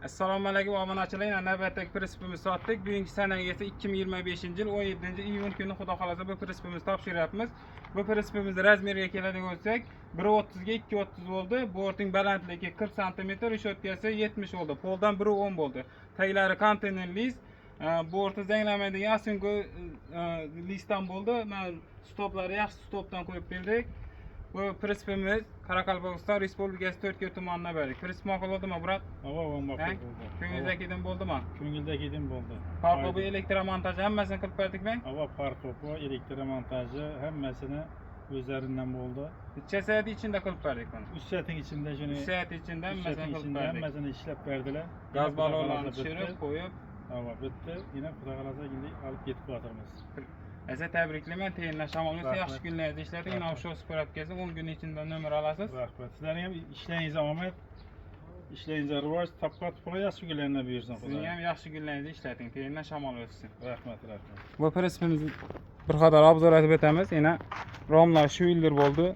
Assalomu alaykum obunachilar. Navbatdagi prinsipimizni sotdik. Bugungi sanaga esa 2025-yil 17-iyun kuni xudo xolasa bu prinsipimizni topshiryapmiz. Bu prinsipimizni razmeriga keladigan bo'lsak, 1.30 ga 2.30 bo'ldi. Borting balandligi 40 sm, reshotkasi 70 bo'ldi. Poldan 1.10 bo'ldi. Taglari konteyner list. Borti zanglamaydigan asingo listdan bo'ldi. Men stoplari yaxshi stopdan qo'yib berdik. Bu prinsipimiz Qoraqalpog'iston Respublikasi To'rtko'l tumanidan berdik. Prinsip ma'qul bo'ldimi, Murat? Ma'qul bo'ldi. Ko'ngildagidek bo'ldimi? Ko'ngildagidek bo'ldi. Farqi elektromontaj hammasini qilib berdikmi? Farqi elektromontaji hammasini o'zlaridan bo'ldi. 3 soat ichida qilib berdik buni. 3 soatning ichida shuni 3 soat ichida hammasini qilib berdik. Hammasini ishlab berdilar. Gaz ballonlarini tushirib qo'yib, bitta, yana xudo xolasa endi olib ketib o'tirmiz. Esa tabriklayman. Tayinlasham olsa yaxshi kunlarda ishlating. Mana shu sportkasi 10 kun ichida nomer olasiz. Rahmat. Sizlarning ham ishlaringiz omad, ishlaringiz rivoj, topqa yaxshi kunlarni bersin xudo. Sizning ham yaxshi kunlaringizni ishlating. Tayinlasham olsin. Rahmat. Bu prinsipimizni bir qadar obzor etib o'tamiz. Yana romlar shu yildir bo'ldi.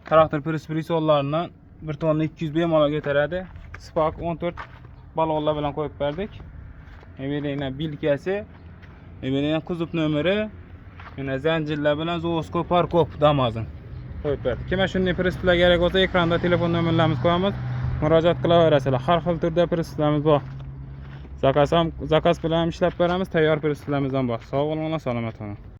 Traktor prinsip risollaridan 1 tonna 200 bemalol ko'taradi. Spark 14 ballonlar bilan qo'yib berdik. Evelina bilkasi, Evelina kuzov nomeri, yana zanjirlar bilan Zosko Parkop damazin qo'yib berdik. Kimga shunday prinsiplar kerak bo'lsa, ekranda telefon nomerlarimizni qo'yamiz. Murojaat qilaverasizlar. Har xil turda prinsiplarimiz bor. Zakaz bilan ishlab beramiz. Tayyor prinsiplarimiz ham bor. Sog' bo'linglar, salomat bo'ling.